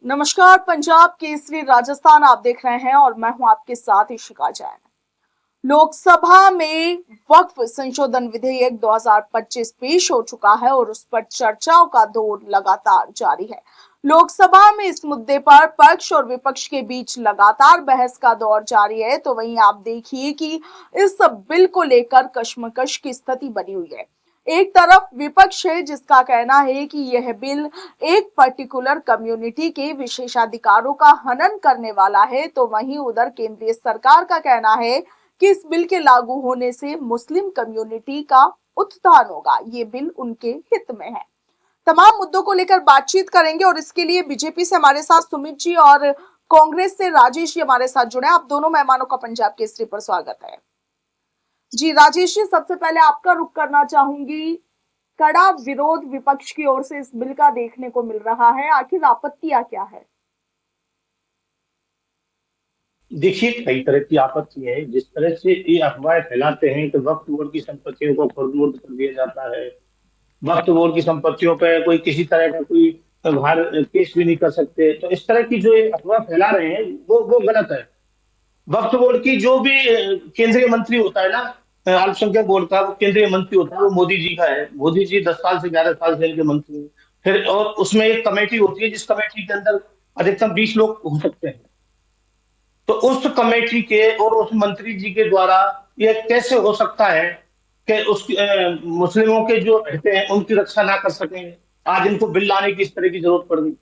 नमस्कार। पंजाब केसरी राजस्थान आप देख रहे हैं और मैं हूं आपके साथ इशिका जैन। लोकसभा में वक्फ संशोधन विधेयक 2025 पेश हो चुका है और उस पर चर्चाओं का दौर लगातार जारी है। लोकसभा में इस मुद्दे पर पक्ष और विपक्ष के बीच लगातार बहस का दौर जारी है, तो वहीं आप देखिए कि इस बिल को लेकर कशमकश की स्थिति बनी हुई है। एक तरफ विपक्ष है जिसका कहना है कि यह बिल एक पर्टिकुलर कम्युनिटी के विशेषाधिकारों का हनन करने वाला है, तो वहीं उधर केंद्रीय सरकार का कहना है कि इस बिल के लागू होने से मुस्लिम कम्युनिटी का उत्थान होगा। ये बिल उनके हित में है। तमाम मुद्दों को लेकर बातचीत करेंगे और इसके लिए बीजेपी से हमारे साथ सुमित जी और कांग्रेस से राजेश जी हमारे साथ जुड़े हैं। आप दोनों मेहमानों का पंजाब केसरी पर स्वागत है। जी राजेश जी, सबसे पहले आपका रुख करना चाहूंगी। कड़ा विरोध विपक्ष की ओर से इस बिल का देखने को मिल रहा है, आखिर आपत्तियां क्या है? देखिए, कई तरह की आपत्ति है। जिस तरह से ये अफवाहें फैलाते हैं कि वक्फ बोर्ड की संपत्तियों को खुर्द-बुर्द कर दिया जाता है, वक्फ बोर्ड की संपत्तियों पे कोई किसी तरह का कोई व्यवहार केस भी नहीं कर सकते, तो इस तरह की जो ये अफवाह फैला रहे हैं वो गलत है। वक्फ बोर्ड की जो भी केंद्रीय मंत्री होता है ना, अल्पसंख्यक बोर्ड का वो केंद्रीय मंत्री होता है, वो मोदी जी का है। मोदी जी 10 साल से 11 साल से इनके मंत्री हैं। फिर और उसमें एक कमेटी होती है, जिस कमेटी के अंदर अधिकतम 20 लोग हो सकते हैं। तो उस कमेटी के और उस मंत्री जी के द्वारा ये कैसे हो सकता है कि उस मुस्लिमों के जो रहते हैं उनकी रक्षा ना कर सकें। आज इनको बिल लाने की इस तरह की जरूरत पड़ गई।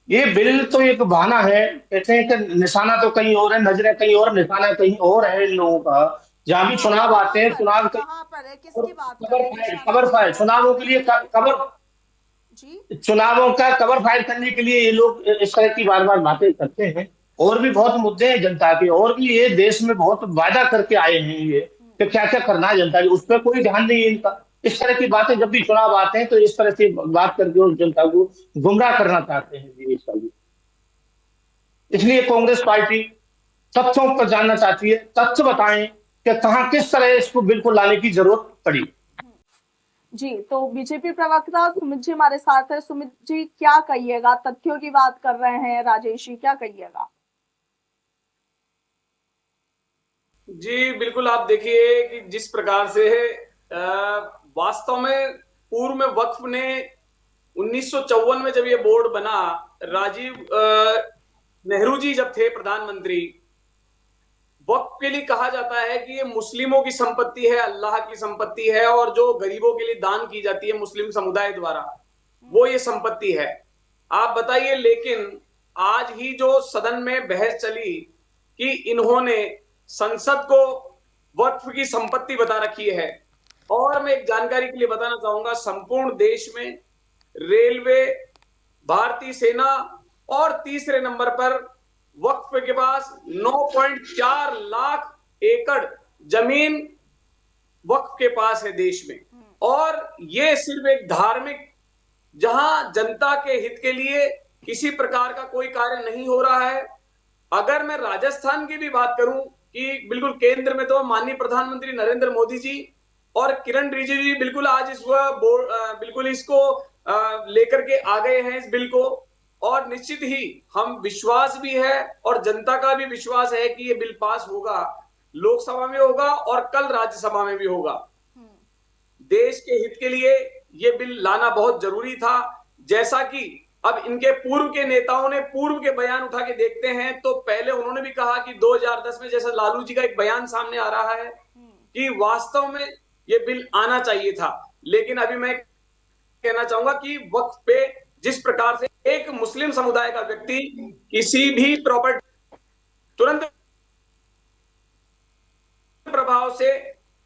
ये बिल तो एक बहाना है। कहते हैं कि निशाना तो कहीं और है, नजरें कहीं और, निशाना कहीं और है इन लोगों का। जहां भी चुनाव आते हैं, चुनाव कहाँ पर है, किसकी बात कर कवर रहे हैं? फायर निशाना कवर कहीं फायर और है, चुनावों के लिए जरूर। कवर जी। चुनावों का कवर फायर करने के लिए ये लोग इस तरह की बार बार बातें करते हैं। और भी बहुत मुद्दे हैं जनता के, और भी ये देश में बहुत वादा करके आए हैं ये कि क्या क्या करना है जनता की, उस पर कोई ध्यान नहीं है इनका। इस तरह की बातें जब भी चुनाव आते हैं तो इस तरह से बात करके उस जनता को गुमराह करना चाहते हैं जी इसका भी। इसलिए कांग्रेस पार्टी तथ्यों पर जानना चाहती है। तथ्य बताएं कि कहां किस तरह इसको बिल्कुल लाने की जरूरत पड़ी। जी, तो बीजेपी प्रवक्ता सुमित जी हमारे साथ है। सुमित जी, क्या कहिएगा? तथ्यों की बात कर रहे हैं राजेश जी, क्या कहिएगा? जी बिल्कुल। आप देखिए कि जिस प्रकार से वास्तव में पूर्व में वक्फ ने 1954 में जब ये बोर्ड बना, राजीव नेहरू जी जब थे प्रधानमंत्री, वक्फ के लिए कहा जाता है कि ये मुस्लिमों की संपत्ति है, अल्लाह की संपत्ति है, और जो गरीबों के लिए दान की जाती है मुस्लिम समुदाय द्वारा, वो ये संपत्ति है। आप बताइए, लेकिन आज ही जो सदन में बहस चली कि इन्होंने संसद को वक्फ की संपत्ति बता रखी है। और मैं एक जानकारी के लिए बताना चाहूंगा, संपूर्ण देश में रेलवे, भारतीय सेना और तीसरे नंबर पर वक्फ के पास 9.4 लाख एकड़ जमीन वक्फ के पास है देश में। और ये सिर्फ एक धार्मिक, जहां जनता के हित के लिए किसी प्रकार का कोई कार्य नहीं हो रहा है। अगर मैं राजस्थान की भी बात करूं कि बिल्कुल केंद्र में तो माननीय प्रधानमंत्री नरेंद्र मोदी जी और किरण रिजिजू जी बिल्कुल आज इस बिल्कुल इसको लेकर के आ गए हैं इस बिल को। और निश्चित ही हम विश्वास भी है और जनता का भी विश्वास है कि ये बिल पास होगा, लोकसभा में होगा और कल राज्यसभा में भी होगा। देश के हित के लिए ये बिल लाना बहुत जरूरी था। जैसा कि अब इनके पूर्व के नेताओं ने पूर्व के बयान उठा के देखते हैं, तो पहले उन्होंने भी कहा कि 2010 में, जैसा लालू जी का एक बयान सामने आ रहा है कि वास्तव में ये बिल आना चाहिए था। लेकिन अभी मैं कहना चाहूंगा कि वक्फ पे जिस प्रकार से एक मुस्लिम समुदाय का व्यक्ति किसी भी प्रॉपर्टी तुरंत प्रभाव से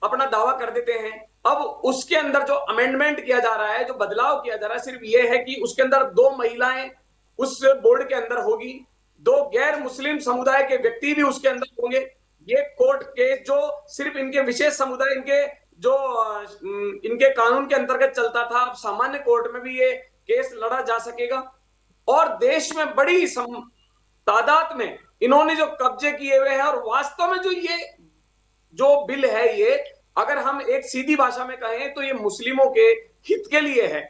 अपना दावा कर देते हैं, अब उसके अंदर जो अमेंडमेंट किया जा रहा है, जो बदलाव किया जा रहा है, सिर्फ यह है कि उसके अंदर 2 महिलाएं उस बोर्ड के अंदर होगी, 2 गैर मुस्लिम समुदाय के व्यक्ति भी उसके अंदर होंगे। ये कोर्ट केस जो सिर्फ इनके विशेष समुदाय, इनके जो इनके कानून के अंतर्गत चलता था, अब सामान्य कोर्ट में भी ये केस लड़ा जा सकेगा। और देश में बड़ी तादाद में इन्होंने जो कब्जे किए हुए हैं, और वास्तव में जो बिल है, ये अगर हम एक सीधी भाषा में कहें तो ये मुस्लिमों के हित के लिए है।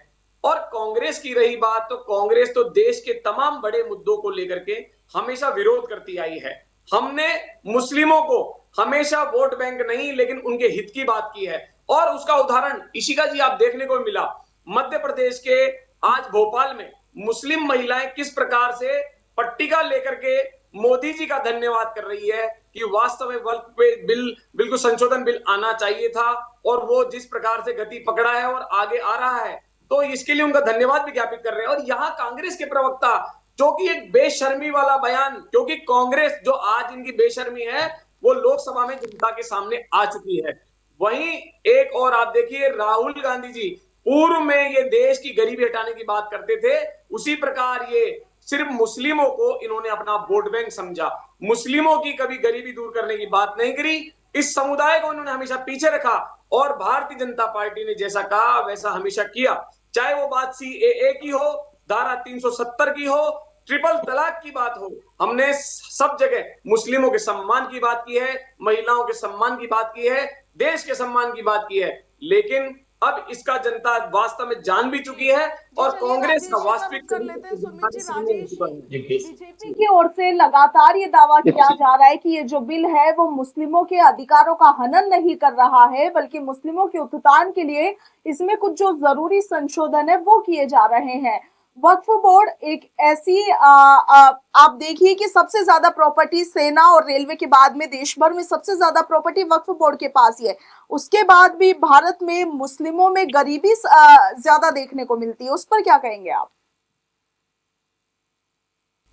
और कांग्रेस की रही बात, तो कांग्रेस तो देश के तमाम बड़े मुद्दों को लेकर के हमेशा विरोध करती आई है। हमने मुस्लिमों को हमेशा वोट बैंक नहीं लेकिन उनके हित की बात की है, और उसका उदाहरण इशिका जी आप देखने को मिला मध्य प्रदेश के आज भोपाल में मुस्लिम महिलाएं किस प्रकार से पट्टिका लेकर के मोदी जी का धन्यवाद कर रही है कि वास्तव में वक्फ पे बिल्कुल संशोधन बिल आना चाहिए था, और वो जिस प्रकार से गति पकड़ा है और आगे आ रहा है, तो इसके लिए उनका धन्यवाद भी ज्ञापित कर रहे हैं। और यहाँ कांग्रेस के प्रवक्ता जो कि एक बेशर्मी वाला बयान, क्योंकि कांग्रेस जो आज इनकी बेशर्मी है वो लोकसभा में जनता के सामने आ चुकी है। वहीं एक और आप देखिए राहुल गांधी जी पूर्व में ये देश की गरीबी हटाने की बात करते थे, उसी प्रकार ये सिर्फ मुस्लिमों को इन्होंने अपना वोट बैंक समझा, मुस्लिमों की कभी गरीबी दूर करने की बात नहीं करी, इस समुदाय को उन्होंने हमेशा पीछे रखा, और भारतीय जनता पार्टी ने जैसा कहा वैसा हमेशा किया, चाहे वो बात सीएए की हो, धारा 370 की हो, ट्रिपल तलाक की बात हो। हमने सब जगह मुस्लिमों के सम्मान की बात की है, महिलाओं के सम्मान की बात की है, देश के सम्मान की बात की है, लेकिन अब इसका जनता वास्तव में जान भी चुकी है, और कांग्रेस का वास्तविक कर लेते हैं सुमित जी। राजेश, देखिए बीजेपी की ओर से लगातार ये दावा किया जा रहा है कि ये जो बिल है वो मुस्लिमों के अधिकारों का हनन नहीं कर रहा है, बल्कि मुस्लिमों के उत्थान के लिए इसमें कुछ जो जरूरी संशोधन है वो किए जा रहे हैं। वक्फ बोर्ड एक ऐसी आप देखिए कि सबसे ज्यादा प्रॉपर्टी सेना और रेलवे के बाद में देश भर में सबसे ज्यादा प्रॉपर्टी वक्फ बोर्ड के पास ही है। उसके बाद भी भारत में मुस्लिमों में गरीबी ज्यादा देखने को मिलती है, उस पर क्या कहेंगे आप?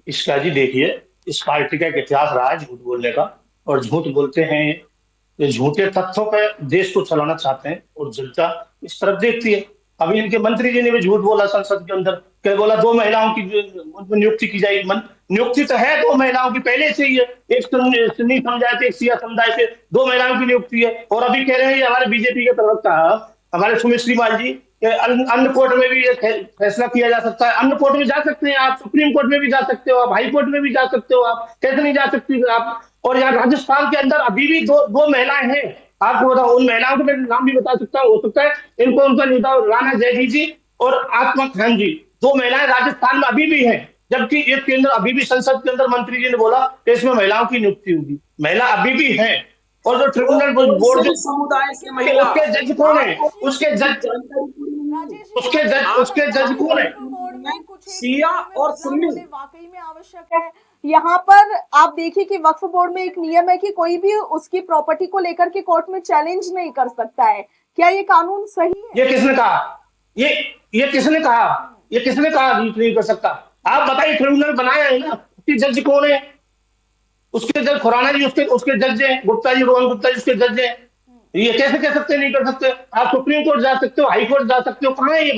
इसका जी देखिए, इस पार्टी का एक इतिहास रहा है झूठ बोलने का, और झूठ बोलते हैं, ये झूठे तथ्यों पे देश को चलाना चाहते हैं, और जनता इस तरफ देखती है। अभी इनके मंत्री जी ने भी झूठ बोला संसद के अंदर, क्या बोला, 2 महिलाओं की नियुक्ति की जाएगी। नियुक्ति तो है 2 महिलाओं की पहले से ही है, एक सुन्नी समुदाय से, एक शिया समुदाय से 2 महिलाओं की नियुक्ति है। और अभी कह रहे हैं हमारे बीजेपी के प्रवक्ता हमारे सुमित श्रीवाल जी, अन्य कोर्ट में भी फैसला किया जा सकता है। अन्य कोर्ट में जा सकते हैं आप, सुप्रीम कोर्ट में भी जा सकते हो आप, हाई कोर्ट में भी जा सकते हो आप, कैसे नहीं जा सकती आप? और यहाँ राजस्थान के अंदर अभी भी दो महिलाएं हैं, आपको बताओ, उन महिलाओं को मैं नाम भी बता सकता हूँ, हो सकता है इनको उनका नेता राणा जयजी जी और आत्मा खान जी, 2 महिलाएं राजस्थान में अभी भी हैं, जबकि एक केंद्र अभी भी संसद के अंदर मंत्री जी ने बोला कि इसमें महिलाओं की नियुक्ति होगी। महिला अभी भी है। और जो ट्रिब्यूनल बोर्ड जो समुदाय से महिला, उसके जज कौन है? उसके जज कौन है? शिया और सुन्नी। वाकई में आवश्यक है। यहाँ पर आप देखिए कि वक्फ बोर्ड में एक नियम है कि कोई भी उसकी प्रॉपर्टी को लेकर के कोर्ट में चैलेंज नहीं कर सकता है। क्या ये कानून सही है? ये किसने कहा? ये किसने कहा? ये किसने कहा नहीं कर सकता? आप बताइए, ट्रिब्यूनल बनाया है ना, उसकी जज कौन है? उसके जज खुराना जी उसके जज हैं, गुप्ता जी, रोहन गुप्ता जी उसके जज हैं। ये कैसे कह सकते नहीं कर सकते? आप सुप्रीम कोर्ट जा सकते हो, हाई कोर्ट जा सकते हो, कहाँ है ये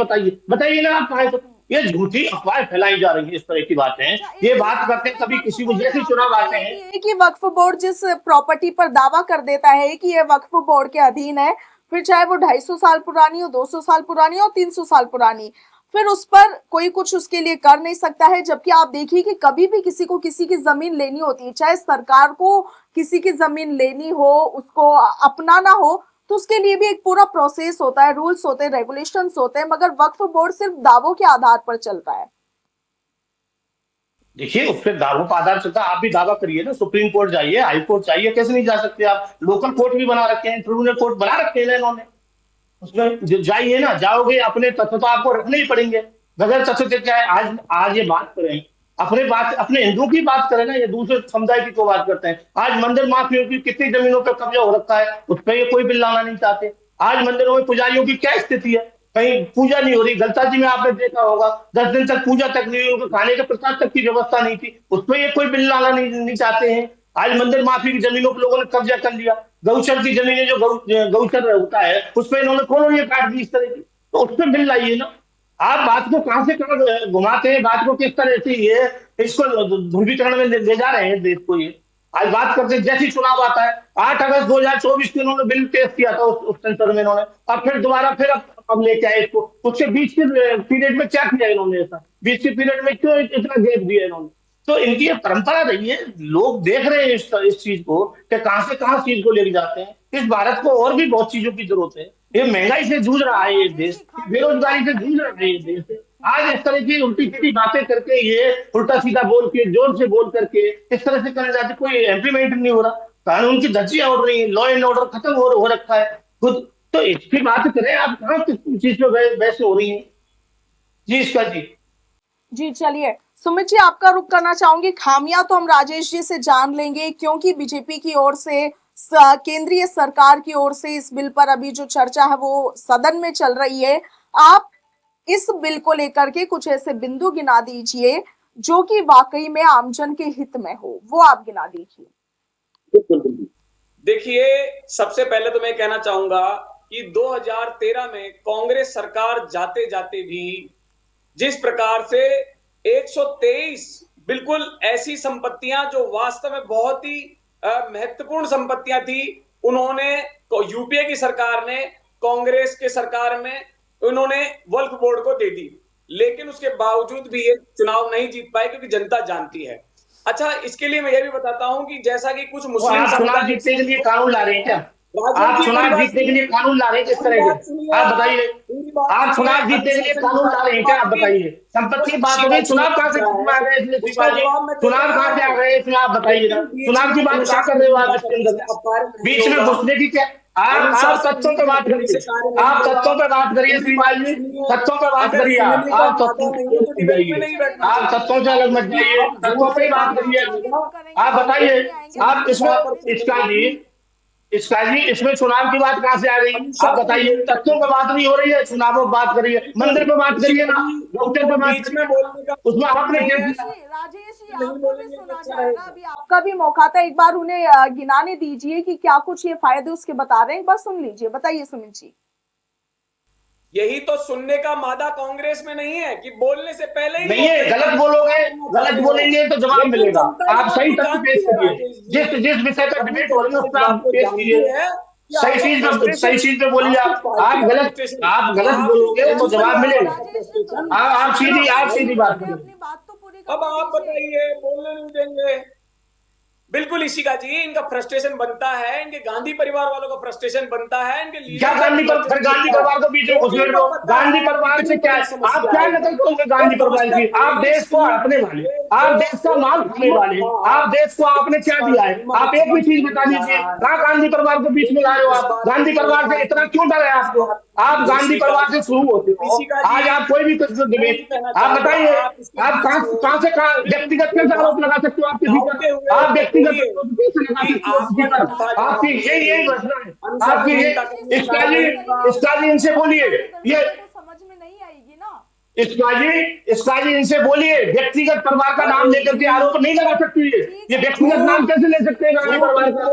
बताइए ना आप, कहाँ है? ये झूठी अफवाहें फैलाई जा रही है, इस तरह की बातें। ये बात करते हैं कभी किसी को जैसे चुनाव आते हैं कि वक्फ बोर्ड जिस प्रॉपर्टी पर दावा कर देता है कि ये वक्फ बोर्ड के अधीन है, फिर चाहे वो 250 साल पुरानी हो, 200 साल पुरानी हो, 300 साल पुरानी, फिर उस पर कोई कुछ उसके लिए कर नहीं सकता है। जबकि आप देखिए कि कभी भी किसी को किसी की जमीन लेनी होती है, चाहे सरकार को किसी की जमीन लेनी हो, उसको अपनाना हो, तो उसके लिए भी एक पूरा प्रोसेस होता है, रूल्स होते हैं, रेगुलेशंस होते हैं, मगर वक्फ बोर्ड सिर्फ दावों के आधार पर चलता है। देखिए, उस पर दावों का आधार चलता है। आप भी दावा करिए ना, सुप्रीम कोर्ट जाइए, हाई कोर्ट जाइए, कैसे नहीं जा सकते आप? लोकल कोर्ट भी बना रखे हैं, ट्रिब्यूनल कोर्ट बना रखे हैं इन्होंने, उसमें जाइए ना, जाओगे, अपने तथ्य तो आपको रखने ही पड़ेंगे। बगैर तथ्य के क्या है? आज ये बात करें, अपने हिंदुओं की बात करें ना, ये दूसरे समुदाय की क्यों बात करते हैं? आज मंदिर माफियों की कितनी जमीनों पर कब्जा हो रखा है, उस पर ये कोई बिल लाना नहीं चाहते। आज मंदिरों में पुजारियों की क्या स्थिति है? कहीं पूजा नहीं हो रही। गलता जी में आपने देखा होगा, 10 दिन तक पूजा तक नहीं हुई, उनको खाने के प्रसाद तक की व्यवस्था नहीं थी, उस पर ये कोई बिल लाना नहीं चाहते हैं। आज मंदिर माफी की जमीनों पर लोगों ने कब्जा कर लिया। गौचर की जमीनें जो गौचर होता है, उस पर इन्होंने कॉलोनियां काट दी इस तरह की, तो उस पर बिल लाइए ना। आप बात को कहां से कहां घुमाते हैं, बात को किस तरह से ये इसको ध्रुवीकरण में ले जा रहे हैं देश को। ये आज बात करते हैं, जैसे चुनाव आता है, 8 अगस्त 2024 को इन्होंने बिल पेश किया था उस सेंसर में इन्होंने, और फिर दोबारा फिर अब लेके आए इसको। उसके बीच के पीरियड में क्या किया इन्होंने? ऐसा बीच के पीरियड में क्यों इतना गैप दिया इन्होंने? तो इनकी परंपरा रही है, लोग देख रहे हैं इस चीज को कि कहां से कहां चीज को लेके जाते हैं। इस भारत को और भी बहुत चीजों की जरूरत है, ये महंगाई से जूझ रहा है ये देश, बेरोजगारी से जूझ रहा है ये देश। आज इस तरह की उल्टी सीधी बातें करके, ये उल्टा सीधा बोल के, जोर से बोल करके इस तरह से करने जाते, कोई इम्प्लीमेंट नहीं हो रहा, कानून की धज्जियां उड़ रही है, लॉ एंड ऑर्डर खत्म हो रखा है खुद। तो इसकी बात करें आप, कहाँ किस चीज पे बहस हो रही है जी इसका जी। जी चलिए सुमित जी, आपका रुख करना चाहूंगी। खामियां तो हम राजेश जी से जान लेंगे, क्योंकि बीजेपी की ओर से, केंद्रीय सरकार की ओर से इस बिल पर अभी जो चर्चा है वो सदन में चल रही है। आप इस बिल को लेकर के कुछ ऐसे बिंदु गिना दीजिए जो कि वाकई में आमजन के हित में हो, वो आप गिना दीजिए। देखिए, सबसे पहले तो मैं कहना चाहूंगा कि 2013 में कांग्रेस सरकार जाते जाते भी जिस प्रकार से 123 बिल्कुल ऐसी संपत्तियां जो वास्तव में बहुत ही महत्वपूर्ण संपत्तियां थी, उन्होंने, यूपीए की सरकार ने, कांग्रेस के सरकार में उन्होंने वक्फ बोर्ड को दे दी, लेकिन उसके बावजूद भी ये चुनाव नहीं जीत पाए क्योंकि जनता जानती है। अच्छा, इसके लिए मैं ये भी बताता हूं कि जैसा कि कुछ मुस्लिम चुनाव जीतने के लिए कानून ला रहे हैं क्या? आप चुनाव जीतने के लिए कानून ला रहे हैं किस तरह के? आप बताइए, आप चुनाव जीतने के लिए कानून ला रहे हैं क्या? आप बताइए। संपत्ति की बात हो रही, चुनाव कहां से आ गए इसमें? चुनाव कहां से आ गए इसमें? आप बताइए, चुनाव की बात क्या कर रहे हो आप इसके अंदर? बीच में घुसने की क्या? आप तथ्यों पे बात करिए, आप तथ्यों पे बात करिए श्रीमान जी, तथ्यों पे बात करिए। आप तथ्यों आप तथ्यों से अलग मत जाइए, तथ्यों पे बात करिए। आप बताइए, आप इसमें इसका जी इसमें चुनाव की बात कहां से आ गई? आप बताइए। तथ्यों पे बात नहीं हो रही है, चुनावों पे बात करिए, मंदिर पे बात करिए ना, डॉक्टर पे बात करिए, उसमें आपने क्या किया? राजेश जी, आपको भी सुना जाएगा, अभी आपका भी मौका था, एक बार उन्हें गिनाने दीजिए कि क्या कुछ ये फायदे उसके बता रहे हैं, एक बार सुन लीजिए। बताइए सुमित जी। यही तो सुनने का मादा कांग्रेस में नहीं है कि बोलने से पहले ही नहीं है। गलत बोलोगे, गलत बोलेंगे तो जवाब मिलेगा। आप सही तथ्य पेश करिए, जिस विषय पर डिबेट हो रही है उस पर आप पेश कीजिए, सही चीज पे बोलिए। आप गलत बोलोगे तो जवाब मिलेगा। आप सीधी बात करिए। अब आप बताइए, बोलने नहीं देंगे। बिल्कुल इसी का जी इनका फ्रस्ट्रेशन बनता है, इनके गांधी परिवार वालों का फ्रस्ट्रेशन बनता है, इनके क्या गांधी परिवार को बीच में घुस रहे हो? गांधी परिवार से क्या, आप क्या नकल करोगे गांधी परिवार की? आप देश को हड़पने वाले, आप देश का माल खाने वाले, आप देश को आपने क्या दिया है? आप एक भी चीज बता दीजिए, कहाँ गांधी परिवार को बीच में ला रहे हो आप? गांधी परिवार से इतना क्यों डर है आपको? आप गांधी परिवार से शुरू होते हो, आज आप कोई भी डिबेट, आप बताइए, आप कहां से व्यक्तिगत कैसे आरोप लगा सकते हो आप किसी पर? आप व्यक्तिगत आपकी यही प्रश्न है आपकी। इसका जी इनसे बोलिए, ये समझ में नहीं आएगी ना। इसका जी इनसे बोलिए, व्यक्तिगत परिवार का नाम लेकर के आरोप नहीं लगा सकती है। ये व्यक्तिगत नाम कैसे ले सकते हैं गांधी परिवार का?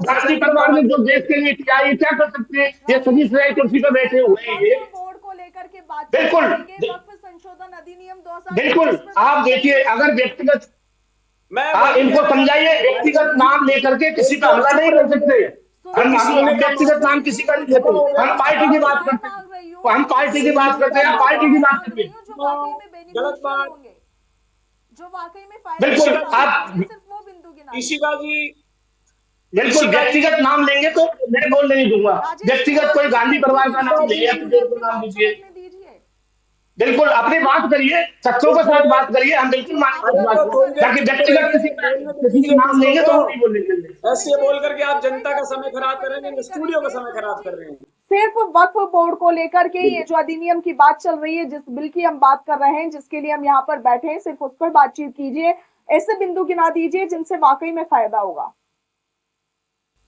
गांधी परिवार में जो देश के लिए किया, ये क्या कर सकते हैं? ये सभी से कुर्सी पर बैठे हुए हैं ये। बोर्ड को लेकर के बात, बिल्कुल वक्फ संशोधन अधिनियम 2000, बिल्कुल। आप देखिए, अगर व्यक्तिगत, आप इनको समझाइए, व्यक्तिगत नाम लेकर के किसी का हमला नहीं कर सकते। हम व्यक्तिगत नाम किसी का नहीं लेते, हम पार्टी की बात करते हैं, हम पार्टी की बात करते हैं, पार्टी की बात करते हैं। गलत बात, जो वाकई में बिल्कुल। आप इशिका जी, बिल्कुल व्यक्तिगत नाम लेंगे तो मैं बोलने नहीं दूंगा। व्यक्तिगत कोई गांधी परिवार का नाम ले या फिर नाम दीजिए, बिल्कुल अपनी बात करिए, तथ्यों के साथ बात करिए, हम बिल्कुल मानेंगे। ताकि व्यक्तिगत किसी का नाम लेंगे तो नहीं बोलेंगे। ऐसे बोल करके आप जनता का समय खराब कर रहे हैं, स्टूडियो का समय खराब कर रहे हैं। सिर्फ वक्फ बोर्ड को लेकर के ये जो अधिनियम की बात चल रही है, जिस बिल की हम बात कर रहे हैं, जिसके लिए हम यहाँ पर बैठे हैं, सिर्फ उस पर बातचीत कीजिए। ऐसे बिंदु गिना दीजिए जिनसे वाकई में फायदा होगा।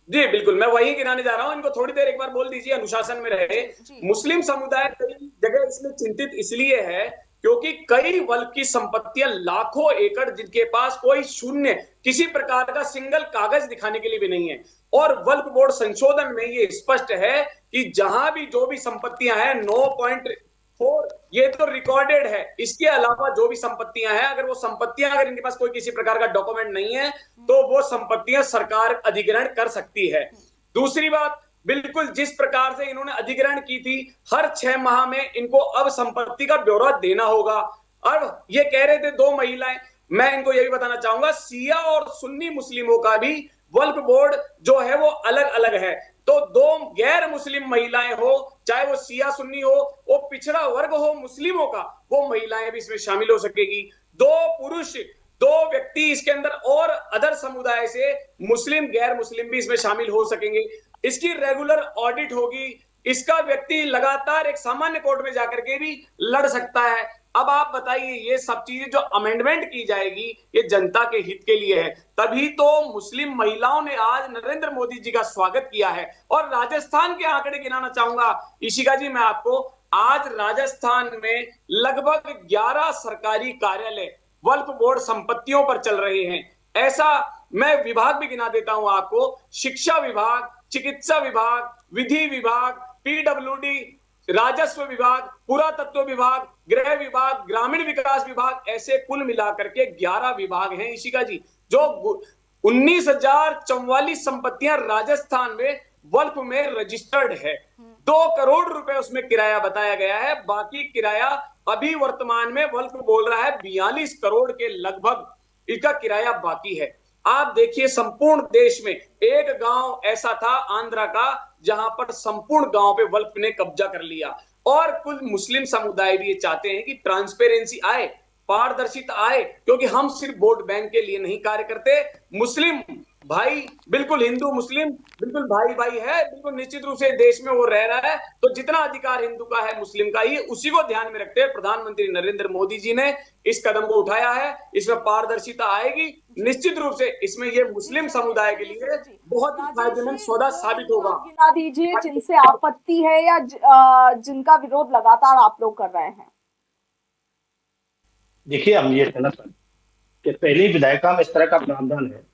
जी बिल्कुल, मैं वही गिनाने जा रहा हूं। इनको थोड़ी देर एक बार बोल दीजिए, अनुशासन में रहे। मुस्लिम समुदाय कई जगह इसमें चिंतित इसलिए है क्योंकि कई वल्फ की संपत्तियां लाखों एकड़, जिनके पास कोई शून्य किसी प्रकार का सिंगल कागज दिखाने के लिए भी नहीं है। और वल्फ बोर्ड संशोधन में ये स्पष्ट है कि जहां भी जो भी संपत्तियां हैं 9.4 ये तो रिकॉर्डेड है। इसके अलावा जो भी संपत्तियां हैं, अगर वो संपत्तियां, अगर इनके पास कोई किसी प्रकार का डॉक्यूमेंट नहीं है तो वो संपत्तियां सरकार अधिग्रहण कर सकती है। दूसरी बात, बिल्कुल जिस प्रकार से इन्होंने अधिग्रहण की थी, हर 6 माह में इनको अब संपत्ति का ब्यौरा देना होगा। अब ये कह रहे थे 2 महिलाएं, मैं इनको ये भी बताना चाहूंगा, शिया और सुन्नी मुस्लिमों का भी वक्फ बोर्ड जो है वो अलग अलग है। तो दो गैर मुस्लिम महिलाएं हो, चाहे वो शिया सुन्नी हो, वो पिछड़ा वर्ग हो मुस्लिमों का, वो महिलाएं भी इसमें शामिल हो सकेगी। दो पुरुष, दो व्यक्ति इसके अंदर और अदर समुदाय से मुस्लिम गैर मुस्लिम भी इसमें शामिल हो सकेंगे। इसकी रेगुलर ऑडिट होगी। इसका व्यक्ति लगातार एक सामान्य कोर्ट में जाकर के भी लड़ सकता है। अब आप बताइए, ये सब चीजें जो अमेंडमेंट की जाएगी ये जनता के हित के लिए है। तभी तो मुस्लिम महिलाओं ने आज नरेंद्र मोदी जी का स्वागत किया है। और राजस्थान के आंकड़े गिनाना चाहूंगा इशिका जी मैं आपको। आज राजस्थान में लगभग 11 सरकारी कार्यालय वक्फ बोर्ड संपत्तियों पर चल रहे हैं। ऐसा मैं विभाग भी गिना देता हूं आपको, शिक्षा विभाग, चिकित्सा विभाग, विधि विभाग, पीडब्ल्यूडी, राजस्व विभाग, पुरातत्व विभाग, गृह विभाग, ग्रामीण विकास विभाग, ऐसे कुल मिलाकर के 11 विभाग हैं इशिका जी, जो 19,044 संपत्तियां राजस्थान में वक्फ में रजिस्टर्ड है। 2 करोड़ रुपए उसमें किराया बताया गया है। बाकी किराया अभी वर्तमान में वक्फ बोल रहा है 42 करोड़ के लगभग इसका किराया बाकी है। आप देखिए, संपूर्ण देश में एक गांव ऐसा था आंध्रा का जहां पर संपूर्ण गांव पे वक्फ ने कब्जा कर लिया। और कुछ मुस्लिम समुदाय भी ये चाहते हैं कि ट्रांसपेरेंसी आए, पारदर्शिता आए, क्योंकि हम सिर्फ वोट बैंक के लिए नहीं कार्य करते। मुस्लिम भाई बिल्कुल, हिंदू मुस्लिम बिल्कुल भाई भाई है, बिल्कुल निश्चित रूप से देश में वो रह रहा है। तो जितना अधिकार हिंदू का है मुस्लिम का ही, उसी को ध्यान में रखते हुए प्रधानमंत्री नरेंद्र मोदी जी ने इस कदम को उठाया है। इसमें पारदर्शिता आएगी निश्चित रूप से। इसमें ये मुस्लिम समुदाय के लिए बहुत ही फायदेमंद सौदा साबित होगा। गिना दीजिए जिनसे आपत्ति है या जिनका विरोध लगातार आप लोग कर रहे हैं। देखिए, हम ये कहना चाहते हैं कि पहले ही विधायिका में इस तरह का प्रावधान है,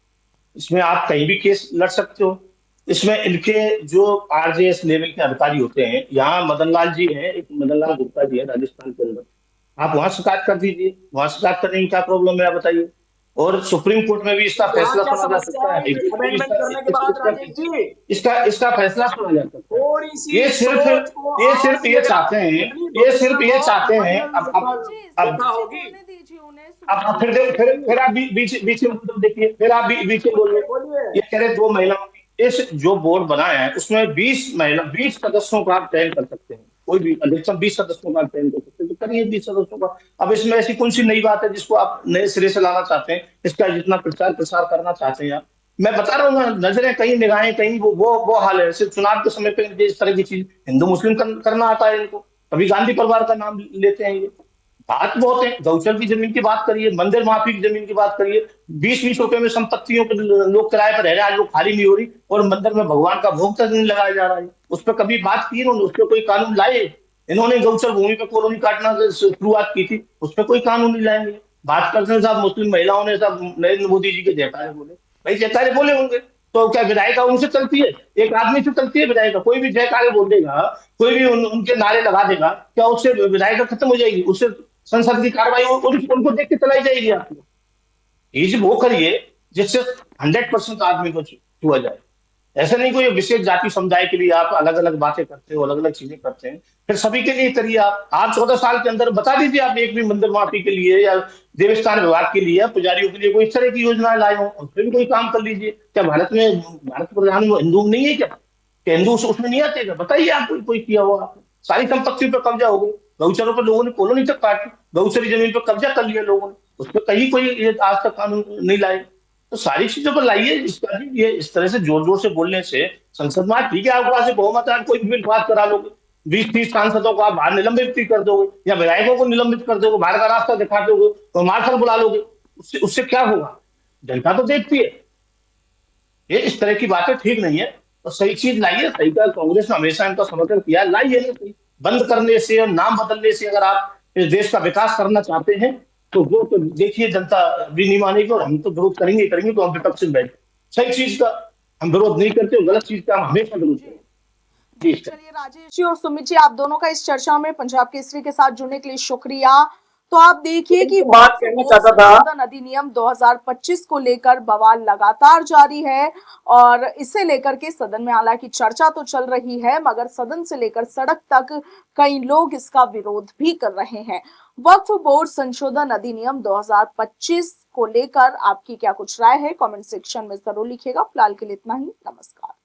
इसमें आप कहीं भी केस लड़ सकते हो। इसमें इनके जो आरजेएस लेवल के अधिकारी होते हैं, यहाँ मदन लाल जी हैं, एक मदन लाल गुप्ता जी है राजस्थान के अंदर, आप वहां शिकायत कर दीजिए। वहां शिकायत करने की क्या प्रॉब्लम है, आप बताइए। और सुप्रीम कोर्ट में भी इसका फैसला सुना जा सकता है। इसका फैसला सुना जा सकता है। ये सिर्फ ये चाहते हैं अब फिर आप बीच में मतलब देखिए, फिर आप बीच में बोल रहे, ये कह रहे 2 महिलाओं की इस जो बोर्ड बनाया है उसमें 20 सदस्यों का आप चयन कर सकते हैं। कोई भी अधिकतम 20 सदस्यों का चयन कर सकते हैं, तो करिए 20 सदस्यों का। अब इसमें ऐसी कौन सी नई बात है जिसको आप नए सिरे से लाना चाहते हैं, इसका जितना प्रचार प्रसार करना चाहते हैं आप। मैं बता रहा हूँ, नजरें कहीं, निगाहें कहीं, वो हाल है। सिर्फ चुनाव के समय पे इस तरह की चीज हिंदू मुस्लिम करना आता है इनको। कभी गांधी परिवार का नाम लेते हैं ये। बात बहुत है, गौचर की जमीन की बात करिए, मंदिर माफी की जमीन की बात करिए। 20-20 रुपए में संपत्तियों पर लोग किराए पर रह रहे हैं, आज वो खाली नहीं हो रही, और मंदिर में भगवान का भोग तक नहीं लगाया जा रहा है। उस पर कभी बात की इन्होंने? उस पर कोई कानून लाए? इन्होंने गौचर भूमि पे कॉलोनी काटना शुरुआत की थी, उस पर कोई कानून नहीं लाएंगे। बात करते हैं साहब, मुस्लिम महिलाओं ने सब नरेंद्र मोदी जी के जयकारे बोले। भाई जयकारे बोले होंगे तो क्या विधायिका उनसे चलती है? एक आदमी से चलती है विधायिका? कोई भी जयकारे बोल देगा, कोई भी उनके नारे लगा देगा, क्या उससे विधायिका खत्म हो जाएगी? उससे संसद की कार्रवाई उनको देख के चलाई जाएगी? आपको चीज वो करिए जिससे 100% आदमी को छुआ जाए। ऐसा नहीं कोई विशेष जाति समुदाय के लिए आप अलग अलग बातें करते हो, अलग अलग चीजें करते हैं, फिर सभी के लिए करिए। आप 14 साल के अंदर बता दीजिए, आप एक भी मंदिर माफी के लिए या देवस्थान विभाग के लिए या पुजारियों के लिए कोई इस तरह की योजनाएं लाए हो, और फिर भी कोई काम कर लीजिए। क्या भारत प्रधान हिंदू नहीं है क्या? हिंदू उसमें नहीं आते क्या? बताइए आप कोई किया हुआ आपने? सारी संपत्तियों पर कब्जा हो गई, गौचरों पर लोगों ने कॉलोनी तक काटी, गौचरी जमीन पर कब्जा कर लिया लोगों ने, उस पर कहीं कोई आज तक कानून नहीं लाए। तो सारी चीजों पर लाइए। इसका भी ये इस तरह से जोर जोर से बोलने से संसद में ठीक है, आपके पास बहुमत है, कोई बिल पास करा लोगे, 20-30 सांसदों को आप बाहर निलंबित कर दोगे, या विधायकों को निलंबित कर दोगे, बाहर का रास्ता दिखा दोगे, तो मारकर बुला लोगे, उससे क्या होगा? जनता तो देखती है। ये इस तरह की बातें ठीक नहीं है, तो सही चीज लाइए। सही का कांग्रेस ने हमेशा इनका समर्थन किया, लाइए ना। बंद करने से और नाम बदलने से अगर आप इस देश का विकास करना चाहते हैं तो वो तो देखिए जनता भी नहीं मानेगी, और हम तो विरोध करेंगे। तो हम विपक्ष में बैठे, सही चीज का हम विरोध नहीं करते, गलत चीज का हम हमेशा विरोध करेंगे। चलिए राजेश जी और सुमित जी, आप दोनों का इस चर्चा में पंजाब केसरी के साथ जुड़ने के लिए शुक्रिया। तो आप देखिए कि बात कहना चाहता था, अधिनियम 2025 को लेकर बवाल लगातार जारी है, और इसे लेकर के सदन में हालांकि चर्चा तो चल रही है, मगर सदन से लेकर सड़क तक कई लोग इसका विरोध भी कर रहे हैं। वक्फ बोर्ड संशोधन अधिनियम 2025 को लेकर आपकी क्या कुछ राय है, कमेंट सेक्शन में जरूर लिखिएगा। फिलहाल के लिए इतना ही, नमस्कार।